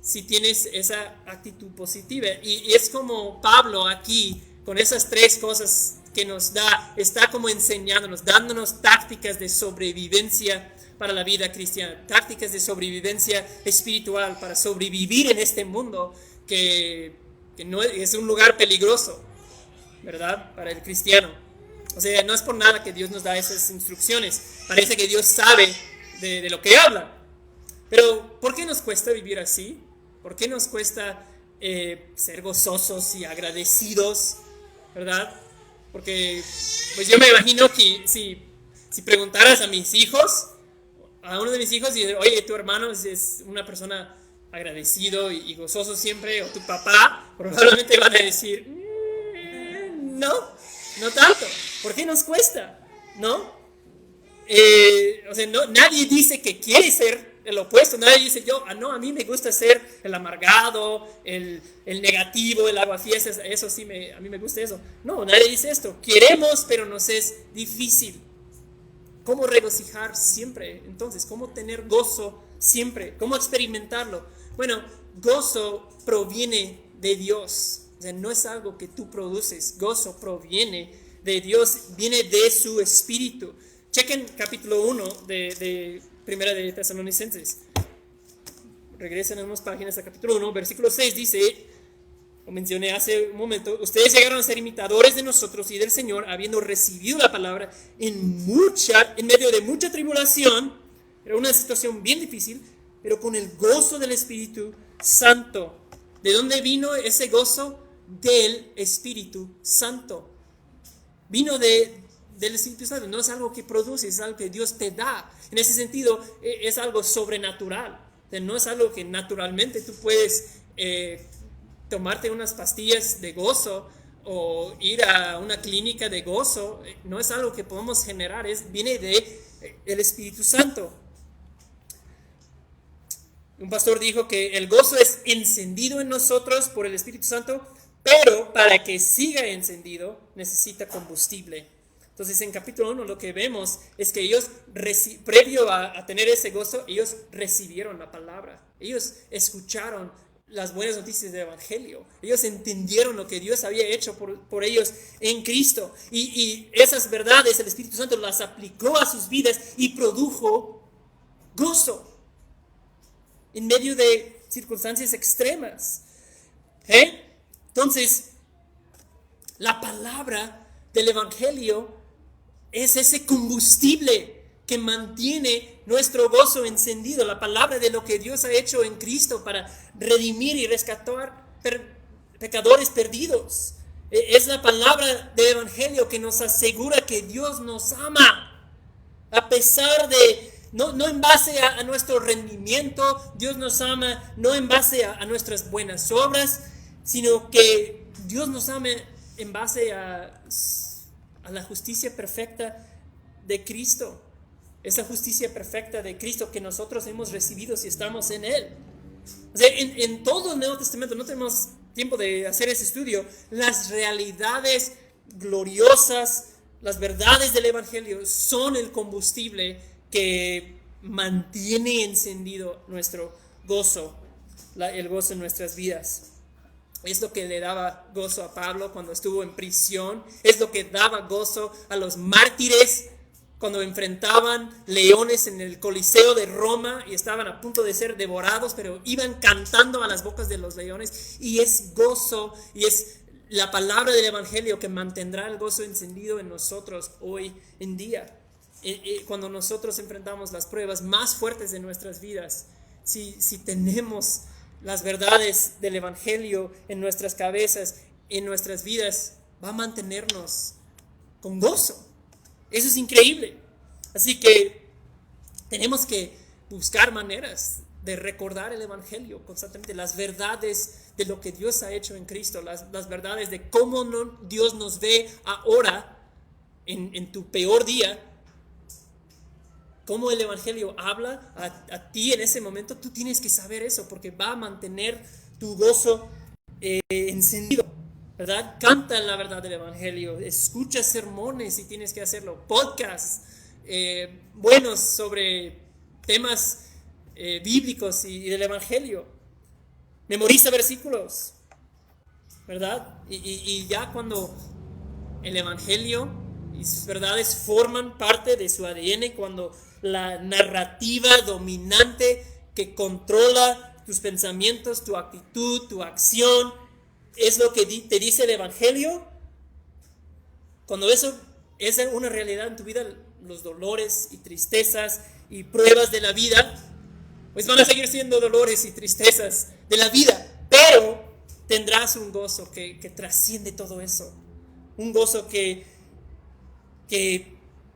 si tienes esa actitud positiva. Y es como Pablo aquí, con esas tres cosas que nos da, está como enseñándonos, dándonos tácticas de sobrevivencia para la vida cristiana, tácticas de sobrevivencia espiritual para sobrevivir en este mundo que no es un lugar peligroso, ¿verdad? Para el cristiano. O sea, no es por nada que Dios nos da esas instrucciones. Parece que Dios sabe de lo que habla. Pero ¿por qué nos cuesta vivir así? ¿Por qué nos cuesta ser gozosos y agradecidos, ¿verdad? Porque pues yo me imagino que si preguntaras a mis hijos, a uno de mis hijos, y oye, tu hermano es una persona agradecido y gozoso siempre, o tu papá, probablemente van a decir, no tanto. ¿Por qué nos cuesta? ¿No? O sea, nadie dice que quiere ser el opuesto. Nadie dice a mí me gusta ser el amargado, el negativo, el aguafiestas. Eso sí, a mí me gusta eso. No, nadie dice esto. Queremos, pero nos es difícil. ¿Cómo regocijar siempre? Entonces, ¿cómo tener gozo siempre? ¿Cómo experimentarlo? Bueno, gozo proviene de Dios. O sea, no es algo que tú produces. Gozo proviene de Dios, viene de su espíritu. Chequen capítulo 1 de Primera de Tesalonicenses. Regresen unas páginas a capítulo 1, versículo 6 dice, lo mencioné hace un momento, ustedes llegaron a ser imitadores de nosotros y del Señor, habiendo recibido la palabra en medio de mucha tribulación, era una situación bien difícil, pero con el gozo del Espíritu Santo. ¿De dónde vino ese gozo? Del Espíritu Santo. Vino del Espíritu Santo, no es algo que produces, es algo que Dios te da. En ese sentido, es algo sobrenatural. No es algo que naturalmente tú puedes tomarte unas pastillas de gozo o ir a una clínica de gozo. No es algo que podemos generar, viene del Espíritu Santo. Un pastor dijo que el gozo es encendido en nosotros por el Espíritu Santo, pero para que siga encendido necesita combustible. Entonces en capítulo 1 lo que vemos es que ellos, previo a tener ese gozo, ellos recibieron la palabra. Ellos escucharon las buenas noticias del Evangelio. Ellos entendieron lo que Dios había hecho por ellos en Cristo. Y esas verdades el Espíritu Santo las aplicó a sus vidas y produjo gozo en medio de circunstancias extremas. Entonces, la palabra del Evangelio es ese combustible que mantiene nuestro gozo encendido. La palabra de lo que Dios ha hecho en Cristo para redimir y rescatar pecadores perdidos. Es la palabra del Evangelio que nos asegura que Dios nos ama. A pesar de, no en base a nuestro rendimiento, Dios nos ama no en base a nuestras buenas obras, sino que Dios nos ama en base a la justicia perfecta de Cristo. Esa justicia perfecta de Cristo que nosotros hemos recibido si estamos en Él. O sea, en todo el Nuevo Testamento, no tenemos tiempo de hacer ese estudio, las realidades gloriosas, las verdades del Evangelio son el combustible que mantiene encendido nuestro gozo, el gozo en nuestras vidas. Es lo que le daba gozo a Pablo cuando estuvo en prisión, es lo que daba gozo a los mártires cuando enfrentaban leones en el Coliseo de Roma y estaban a punto de ser devorados, pero iban cantando a las bocas de los leones. Y es gozo, y es la palabra del Evangelio que mantendrá el gozo encendido en nosotros hoy en día. Cuando nosotros enfrentamos las pruebas más fuertes de nuestras vidas, si tenemos las verdades del Evangelio en nuestras cabezas, en nuestras vidas, va a mantenernos con gozo. Eso es increíble. Así que tenemos que buscar maneras de recordar el Evangelio constantemente, las verdades de lo que Dios ha hecho en Cristo, las verdades de cómo Dios nos ve ahora en tu peor día, cómo el Evangelio habla a ti en ese momento. Tú tienes que saber eso porque va a mantener tu gozo encendido, ¿verdad? Canta la verdad del Evangelio, escucha sermones si tienes que hacerlo, podcasts buenos sobre temas bíblicos y del Evangelio. Memoriza versículos, ¿verdad? Y ya cuando el Evangelio y sus verdades forman parte de su ADN, cuando la narrativa dominante que controla tus pensamientos, tu actitud, tu acción, es lo que te dice el Evangelio, cuando eso es una realidad en tu vida, los dolores y tristezas y pruebas de la vida, pues van a seguir siendo dolores y tristezas de la vida, pero tendrás un gozo que trasciende todo eso, un gozo que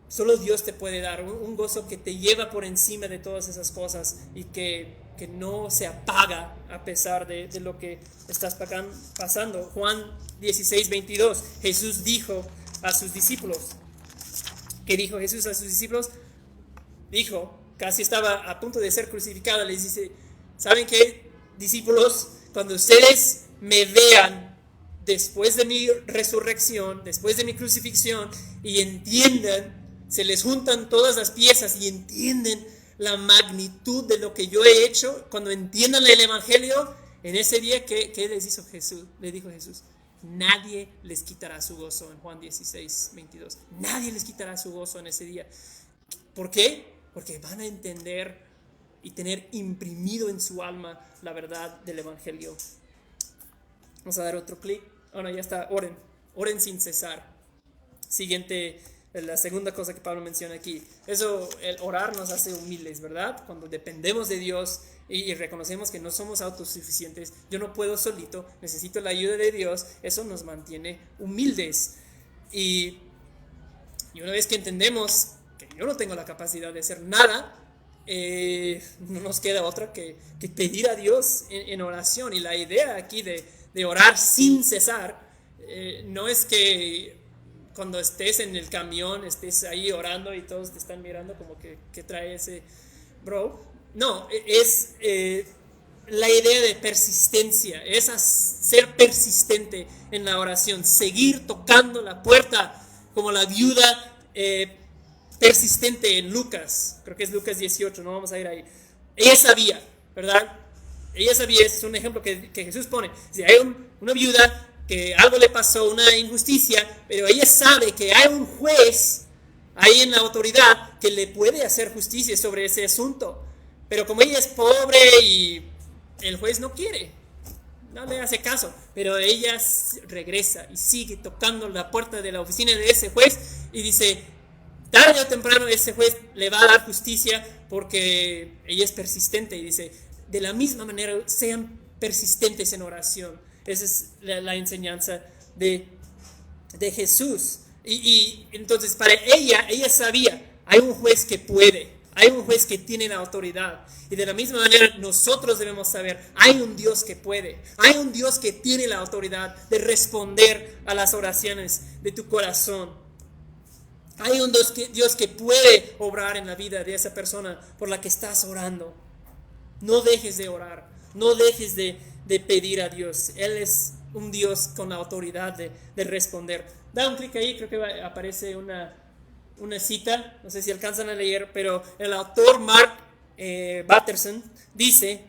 solo Dios te puede dar, un gozo que te lleva por encima de todas esas cosas y que no se apaga a pesar de lo que estás pasando. Juan 16:22, Jesús dijo a sus discípulos, ¿qué dijo Jesús a sus discípulos? Dijo, casi estaba a punto de ser crucificado, les dice, ¿saben qué, discípulos? Cuando ustedes me vean después de mi resurrección, después de mi crucifixión, y entiendan, se les juntan todas las piezas y entienden la magnitud de lo que yo he hecho, cuando entiendan el Evangelio, en ese día, ¿qué les hizo Jesús? Le dijo Jesús, nadie les quitará su gozo, en Juan 16:22. Nadie les quitará su gozo en ese día. ¿Por qué? Porque van a entender y tener imprimido en su alma la verdad del Evangelio. Vamos a dar otro clic. Bueno, ya está. Oren sin cesar. Siguiente, la segunda cosa que Pablo menciona aquí. Eso, el orar nos hace humildes, ¿verdad? Cuando dependemos de Dios y reconocemos que no somos autosuficientes, yo no puedo solito, necesito la ayuda de Dios, eso nos mantiene humildes. Y una vez que entendemos que yo no tengo la capacidad de hacer nada, no nos queda otra que pedir a Dios en oración. Y la idea aquí de orar sin cesar, no es que cuando estés en el camión estés ahí orando y todos te están mirando como que trae ese bro. No, es la idea de persistencia, es ser persistente en la oración, seguir tocando la puerta como la viuda persistente en Lucas, creo que es Lucas 18, no vamos a ir ahí. Ella sabía, ¿verdad? Ella sabía, es un ejemplo que Jesús pone. Si hay una viuda que algo le pasó, una injusticia, pero ella sabe que hay un juez ahí en la autoridad que le puede hacer justicia sobre ese asunto. Pero como ella es pobre y el juez no quiere, no le hace caso, pero ella regresa y sigue tocando la puerta de la oficina de ese juez y dice, tarde o temprano ese juez le va a dar justicia porque ella es persistente. Y dice, de la misma manera, sean persistentes en oración. Esa es la enseñanza de Jesús. Y entonces para ella sabía, hay un juez que puede, hay un juez que tiene la autoridad. Y de la misma manera nosotros debemos saber, hay un Dios que puede, hay un Dios que tiene la autoridad de responder a las oraciones de tu corazón. Hay un Dios que puede obrar en la vida de esa persona por la que estás orando. No dejes de orar. No dejes de pedir a Dios. Él es un Dios con la autoridad de responder. Da un clic ahí, creo que aparece una cita, no sé si alcanzan a leer, pero el autor Mark Batterson dice,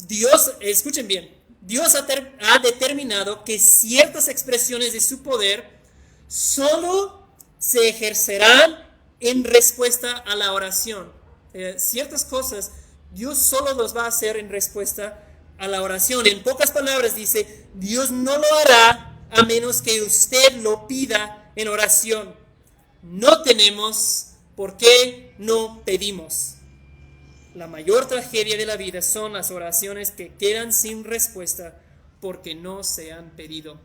Dios, escuchen bien, Dios ha determinado que ciertas expresiones de su poder solo se ejercerán en respuesta a la oración. Ciertas cosas Dios solo los va a hacer en respuesta a la oración. En pocas palabras dice, Dios no lo hará a menos que usted lo pida en oración. No tenemos por qué no pedimos. La mayor tragedia de la vida son las oraciones que quedan sin respuesta porque no se han pedido.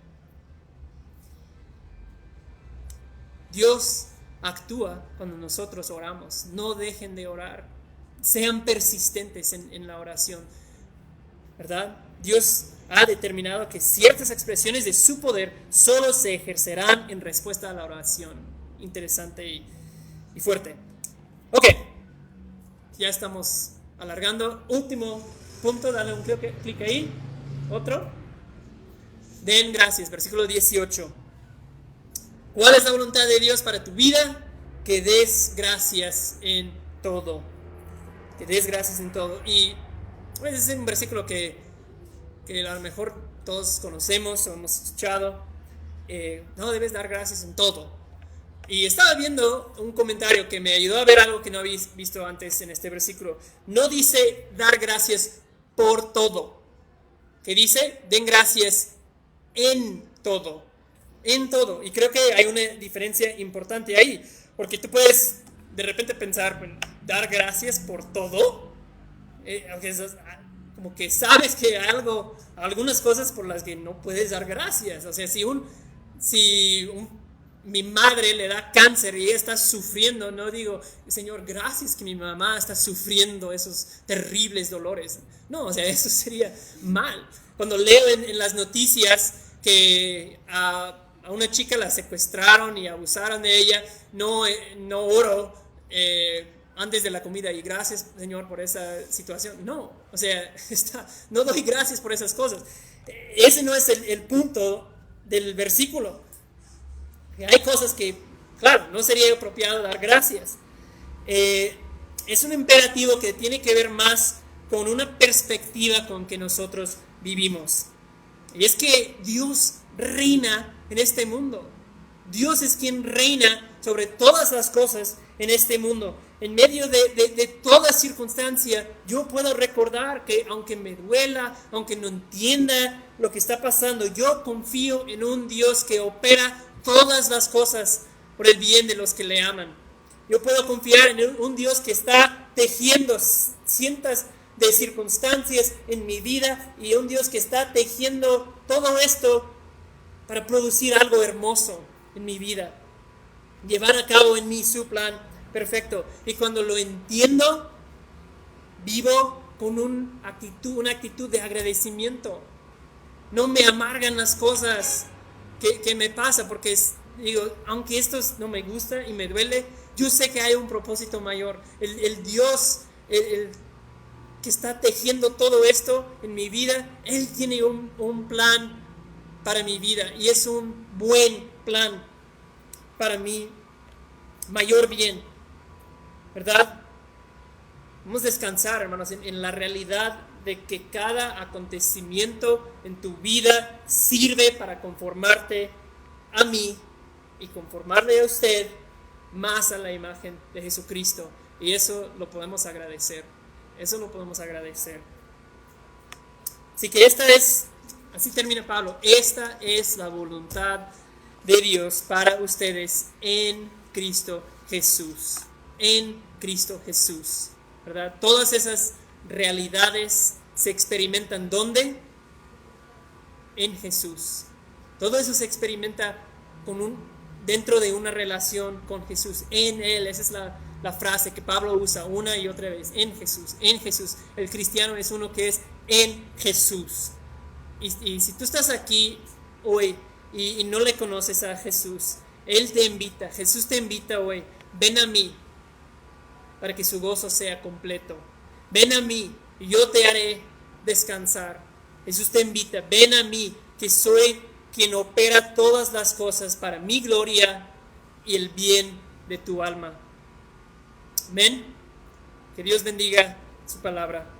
Dios actúa cuando nosotros oramos. No dejen de orar. Sean persistentes en la oración, ¿verdad? Dios ha determinado que ciertas expresiones de su poder solo se ejercerán en respuesta a la oración. Interesante y fuerte. Ok, ya estamos alargando. Último punto, dale un clic ahí. Otro. Den gracias, versículo 18. ¿Cuál es la voluntad de Dios para tu vida? Que des gracias en todo. Que des gracias en todo. Y pues, es un versículo que a lo mejor todos conocemos o hemos escuchado. No debes dar gracias en todo. Y estaba viendo un comentario que me ayudó a ver algo que no había visto antes en este versículo. No dice dar gracias por todo. Que dice, den gracias en todo. En todo. Y creo que hay una diferencia importante ahí. Porque tú puedes de repente pensar, bueno, dar gracias por todo. Aunque como que sabes que hay algunas cosas por las que no puedes dar gracias. O sea, si mi madre le da cáncer y ella está sufriendo, no digo, Señor, gracias que mi mamá está sufriendo esos terribles dolores. No, o sea, eso sería mal. Cuando leo en las noticias que a una chica la secuestraron y abusaron de ella, no oro antes de la comida y gracias, Señor, por esa situación. No, o sea, no doy gracias por esas cosas. Ese no es el punto del versículo. Hay cosas que, claro, no sería apropiado dar gracias. Es un imperativo que tiene que ver más con una perspectiva con que nosotros vivimos. Y es que Dios reina en este mundo. Dios es quien reina sobre todas las cosas en este mundo. En medio de toda circunstancia, yo puedo recordar que aunque me duela, aunque no entienda lo que está pasando, yo confío en un Dios que opera todas las cosas por el bien de los que le aman. Yo puedo confiar en un Dios que está tejiendo cientos de circunstancias en mi vida y un Dios que está tejiendo todo esto para producir algo hermoso en mi vida, llevar a cabo en mí su plan perfecto. Y cuando lo entiendo, vivo con una actitud de agradecimiento. No me amargan las cosas que me pasa, porque digo, aunque esto no me gusta y me duele, yo sé que hay un propósito mayor. El Dios que está tejiendo todo esto en mi vida, Él tiene un plan para mi vida y es un buen plan para mi mayor bien, ¿verdad? Vamos a descansar, hermanos, en la realidad de que cada acontecimiento en tu vida sirve para conformarte a mí y conformarle a usted más a la imagen de Jesucristo. Y eso lo podemos agradecer. Eso lo podemos agradecer. Así que así termina Pablo, esta es la voluntad de Dios para ustedes en Cristo Jesús. En Cristo Jesús, ¿verdad? Todas esas realidades se experimentan ¿dónde? En Jesús. Todo eso se experimenta dentro de una relación con Jesús, en Él. Esa es la frase que Pablo usa una y otra vez, en Jesús, en Jesús. El cristiano es uno que es en Jesús. Y si tú estás aquí hoy y no le conoces a Jesús, Él te invita, Jesús te invita hoy, ven a mí para que su gozo sea completo. Ven a mí y yo te haré descansar. Jesús te invita, ven a mí, que soy quien opera todas las cosas para mi gloria y el bien de tu alma. Amén. Que Dios bendiga su palabra.